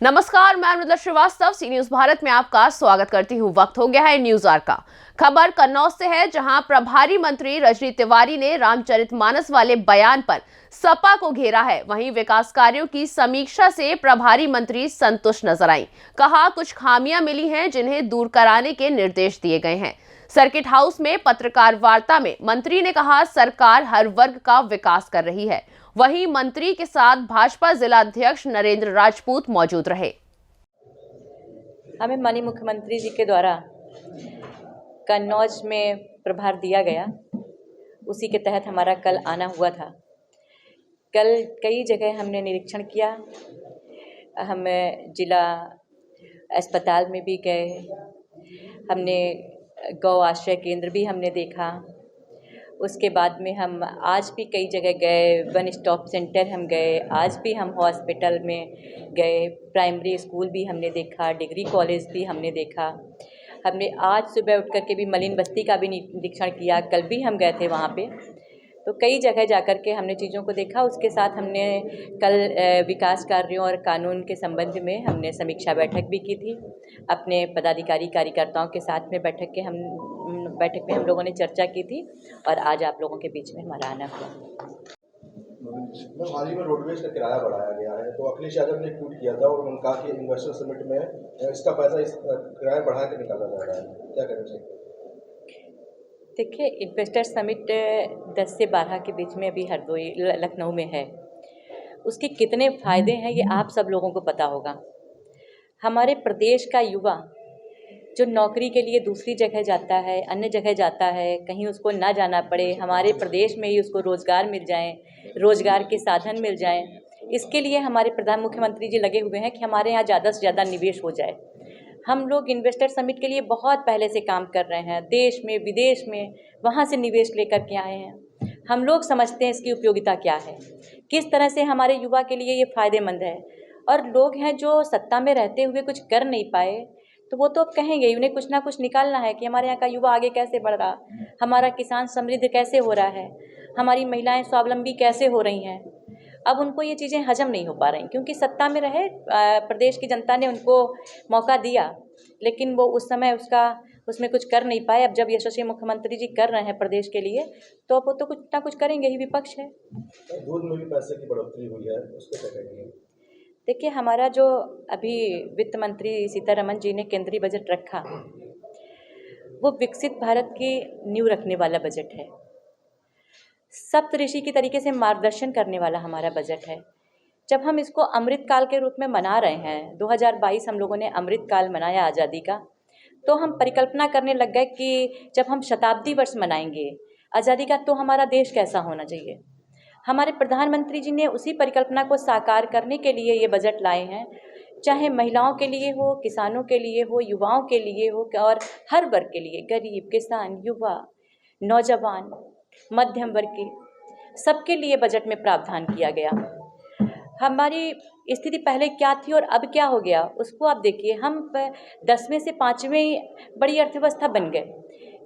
नमस्कार, मैं अनुराधा श्रीवास्तव सी न्यूज भारत में आपका स्वागत करती हूँ। वक्त हो गया है न्यूज आवर का। खबर कन्नौज से है, जहां प्रभारी मंत्री रजनी तिवारी ने रामचरितमानस वाले बयान पर सपा को घेरा है। वहीं विकास कार्यों की समीक्षा से प्रभारी मंत्री संतुष्ट नजर आई। कहा, कुछ खामियां मिली हैं जिन्हें दूर कराने के निर्देश दिए गए हैं। सर्किट हाउस में पत्रकार वार्ता में मंत्री ने कहा, सरकार हर वर्ग का विकास कर रही है। वहीं मंत्री के साथ भाजपा जिलाध्यक्ष नरेंद्र राजपूत मौजूद रहे। हमें माननीय मुख्यमंत्री जी के द्वारा कन्नौज में प्रभार दिया गया, उसी के तहत हमारा कल आना हुआ था। कल कई जगह हमने निरीक्षण किया। हम जिला अस्पताल में भी गए, हमने गौ आश्रय केंद्र भी हमने देखा। उसके बाद में हम आज भी कई जगह गए, वन स्टॉप सेंटर हम गए, आज भी हम हॉस्पिटल में गए, प्राइमरी स्कूल भी हमने देखा, डिग्री कॉलेज भी हमने देखा। हमने आज सुबह उठ कर के भी मलिन बस्ती का भी निरीक्षण किया, कल भी हम गए थे वहाँ पे। तो कई जगह जाकर के हमने चीज़ों को देखा। उसके साथ हमने कल विकास कार्यों और कानून के संबंध में हमने समीक्षा बैठक भी की थी। अपने पदाधिकारी कार्यकर्ताओं के साथ में बैठक में हम लोगों ने चर्चा की थी और आज आप लोगों के बीच में हमारा आना हुआ। हाल ही में रोडवेज का किराया बढ़ाया गया है, तो अखिलेश यादव ने ट्वीट किया था और उन्होंने कहा कि इन्वेस्टर समिट में इसका पैसा इस किराया बढ़ा के निकाला जा रहा है, क्या कहना चाहिए? देखिए, इन्वेस्टर समिट 10 से 12 के बीच में अभी हरदोई लखनऊ में है। उसके कितने फ़ायदे हैं ये आप सब लोगों को पता होगा। हमारे प्रदेश का युवा जो नौकरी के लिए दूसरी जगह जाता है, अन्य जगह जाता है, कहीं उसको ना जाना पड़े, हमारे प्रदेश में ही उसको रोज़गार मिल जाए, रोज़गार के साधन मिल जाएं, इसके लिए हमारे प्रधान मुख्यमंत्री जी लगे हुए हैं कि हमारे यहाँ ज़्यादा से ज़्यादा निवेश हो जाए। हम लोग इन्वेस्टर समिट के लिए बहुत पहले से काम कर रहे हैं, देश में विदेश में, वहाँ से निवेश लेकर के आए हैं। हम लोग समझते हैं इसकी उपयोगिता क्या है, किस तरह से हमारे युवा के लिए ये फ़ायदेमंद है। और लोग हैं जो सत्ता में रहते हुए कुछ कर नहीं पाए, तो वो तो अब कहेंगे, उन्हें कुछ ना कुछ निकालना है कि हमारे यहाँ का युवा आगे कैसे बढ़ रहा, हमारा किसान समृद्ध कैसे हो रहा है, हमारी महिलाएं स्वावलंबी कैसे हो रही हैं। अब उनको ये चीज़ें हजम नहीं हो पा रही, क्योंकि सत्ता में रहे प्रदेश की जनता ने उनको मौका दिया, लेकिन वो उस समय उसमें कुछ कर नहीं पाए। अब जब यशस्वी मुख्यमंत्री जी कर रहे हैं प्रदेश के लिए, तो अब वो तो कुछ ना कुछ करेंगे ही। विपक्ष है। दूध में भी पैसे की बढ़ोतरी हुई है, उसको क्या कहेंगे? देखिए, हमारा जो अभी वित्त मंत्री सीतारमण जी ने केंद्रीय बजट रखा, वो विकसित भारत की नींव रखने वाला बजट है। सप्तऋषि की तरीके से मार्गदर्शन करने वाला हमारा बजट है। जब हम इसको अमृतकाल के रूप में मना रहे हैं, 2022 हम लोगों ने अमृतकाल मनाया आज़ादी का, तो हम परिकल्पना करने लग गए कि जब हम शताब्दी वर्ष मनाएंगे आज़ादी का, तो हमारा देश कैसा होना चाहिए। हमारे प्रधानमंत्री जी ने उसी परिकल्पना को साकार करने के लिए ये बजट लाए हैं, चाहे महिलाओं के लिए हो, किसानों के लिए हो, युवाओं के लिए हो, और हर वर्ग के लिए, गरीब, किसान, युवा, नौजवान, मध्यम वर्ग के, सबके लिए बजट में प्रावधान किया गया। हमारी स्थिति पहले क्या थी और अब क्या हो गया, उसको आप देखिए। हम 10वें से 5वें बड़ी अर्थव्यवस्था बन गए।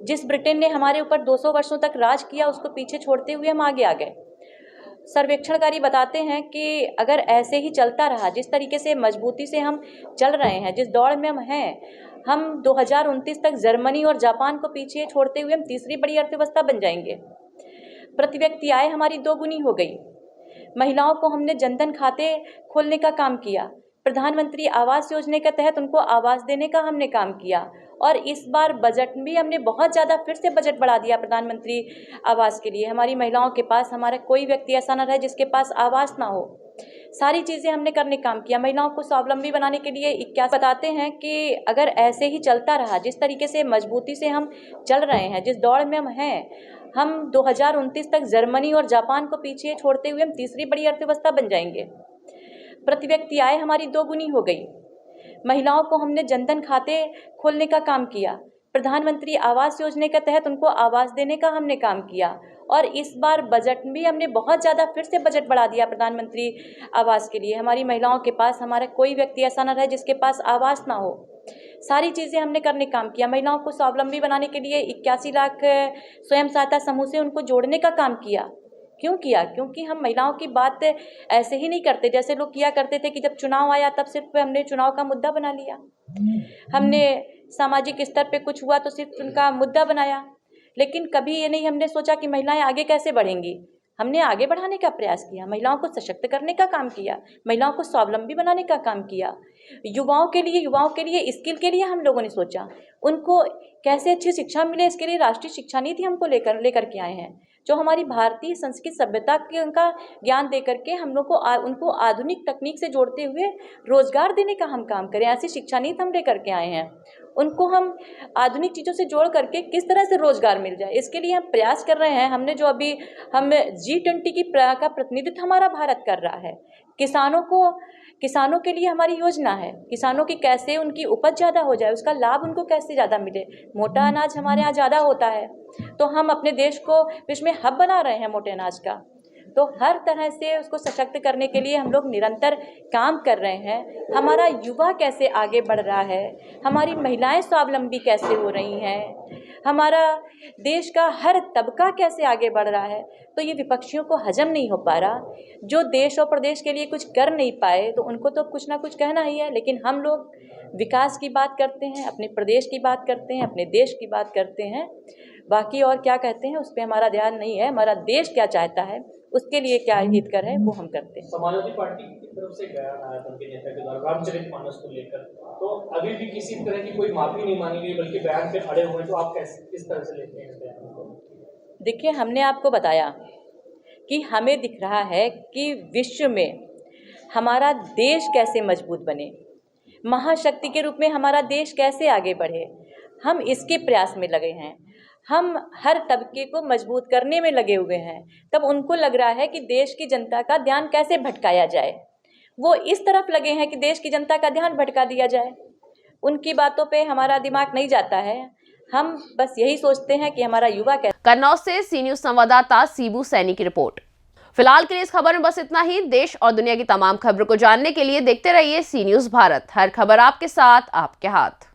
जिस ब्रिटेन ने हमारे ऊपर 200 वर्षों तक राज किया, उसको पीछे छोड़ते हुए हम आगे आ गए। सर्वेक्षणकारी बताते हैं कि अगर ऐसे ही चलता रहा, जिस तरीके से मजबूती से हम चल रहे हैं, जिस दौड़ में हम हैं, हम 2029 तक जर्मनी और जापान को पीछे छोड़ते हुए हम तीसरी बड़ी अर्थव्यवस्था बन जाएंगे। प्रति व्यक्ति आय हमारी 2 गुनी हो गई। महिलाओं को हमने जनधन खाते खोलने का काम किया। प्रधानमंत्री आवास योजना के तहत उनको आवास देने का हमने काम किया। और इस बार बजट में हमने बहुत ज़्यादा फिर से बजट बढ़ा दिया प्रधानमंत्री आवास के लिए। हमारी महिलाओं के पास, हमारा कोई व्यक्ति ऐसा ना रहे जिसके पास आवास ना हो। सारी चीज़ें हमने करने काम किया। महिलाओं को स्वावलंबी बनाने के लिए 21 बताते हैं कि अगर ऐसे ही चलता रहा, जिस तरीके से मजबूती से हम चल रहे हैं, जिस दौड़ में हम हैं, हम 2029 तक जर्मनी और जापान को पीछे छोड़ते हुए हम तीसरी बड़ी अर्थव्यवस्था बन जाएंगे। प्रति व्यक्ति आय हमारी 2 गुनी हो गई। महिलाओं को हमने जनधन खाते खोलने का काम किया। प्रधानमंत्री आवास योजना के तहत उनको आवास देने का हमने काम किया। और इस बार बजट में हमने बहुत ज़्यादा फिर से बजट बढ़ा दिया प्रधानमंत्री आवास के लिए। हमारी महिलाओं के पास, हमारा कोई व्यक्ति ऐसा ना रहे जिसके पास आवास ना हो। सारी चीज़ें हमने करने काम किया। महिलाओं को स्वावलंबी बनाने के लिए 81 लाख स्वयं सहायता समूह से उनको जोड़ने का काम किया क्यों किया? क्योंकि हम महिलाओं की बात ऐसे ही नहीं करते जैसे लोग किया करते थे कि जब चुनाव आया तब सिर्फ हमने चुनाव का मुद्दा बना लिया। हमने सामाजिक स्तर पे कुछ हुआ तो सिर्फ उनका मुद्दा बनाया, लेकिन कभी ये नहीं हमने सोचा कि महिलाएं आगे कैसे बढ़ेंगी। हमने आगे बढ़ाने का प्रयास किया, महिलाओं को सशक्त करने का काम किया, महिलाओं को स्वावलंबी बनाने का काम किया, युवाओं के लिए स्किल के लिए हम लोगों ने सोचा, उनको कैसे अच्छी शिक्षा मिले इसके लिए राष्ट्रीय शिक्षा नीति हमको लेकर के आए हैं, जो हमारी भारतीय संस्कृत सभ्यता के उनका ज्ञान दे करके हम लोग को उनको आधुनिक तकनीक से जोड़ते हुए रोजगार देने का हम काम करें। ऐसी शिक्षा नीति हम लेकर के आए हैं। उनको हम आधुनिक चीज़ों से जोड़ करके किस तरह से रोजगार मिल जाए इसके लिए हम प्रयास कर रहे हैं। हमने जो अभी हम G20 का प्रतिनिधित्व हमारा भारत कर रहा है। किसानों के लिए हमारी योजना है, किसानों की कैसे उनकी उपज ज़्यादा हो जाए, उसका लाभ उनको कैसे ज़्यादा मिले। मोटा अनाज हमारे यहाँ ज़्यादा होता है तो हम अपने देश को विश्व में हब बना रहे हैं मोटे अनाज का। तो हर तरह से उसको सशक्त करने के लिए हम लोग निरंतर काम कर रहे हैं। हमारा युवा कैसे आगे बढ़ रहा है, हमारी महिलाएं स्वावलंबी कैसे हो रही हैं, हमारा देश का हर तबका कैसे आगे बढ़ रहा है, तो ये विपक्षियों को हजम नहीं हो पा रहा। जो देश और प्रदेश के लिए कुछ कर नहीं पाए तो उनको तो कुछ ना कुछ कहना ही है, लेकिन हम लोग विकास की बात करते हैं, अपने प्रदेश की बात करते हैं, अपने देश की बात करते हैं। बाकी और क्या कहते हैं उस पर हमारा ध्यान नहीं है। हमारा देश क्या चाहता है, उसके लिए क्या हितकर है वो हम करते हैं। समाजवादी पार्टी की तरफ से बयान आया था उनके नेता के द्वारा रामचरितमानस को लेकर, तो अभी भी किसी तरह की कोई माफी नहीं मांगी गई बल्कि बयान पे अड़े हुए, तो आप किस तरह से लेते हैं इस बयान को? देखिए, हमने आपको बताया कि हमें दिख रहा है कि विश्व में हमारा देश कैसे मजबूत बने, महाशक्ति के रूप में हमारा देश कैसे आगे बढ़े, हम इसके प्रयास में लगे हैं। हम हर तबके को मजबूत करने में लगे हुए हैं। तब उनको लग रहा है कि देश की जनता का ध्यान कैसे भटकाया जाए, वो इस तरफ लगे हैं कि देश की जनता का ध्यान भटका दिया जाए। उनकी बातों पे हमारा दिमाग नहीं जाता है। हम बस यही सोचते हैं कि हमारा युवा कैसे। कन्नौज से सी न्यूज संवाददाता सीबू सैनी की रिपोर्ट। फिलहाल के लिए इस खबर में बस इतना ही। देश और दुनिया की तमाम खबरों को जानने के लिए देखते रहिए सी न्यूज भारत। हर खबर आपके साथ, आपके हाथ।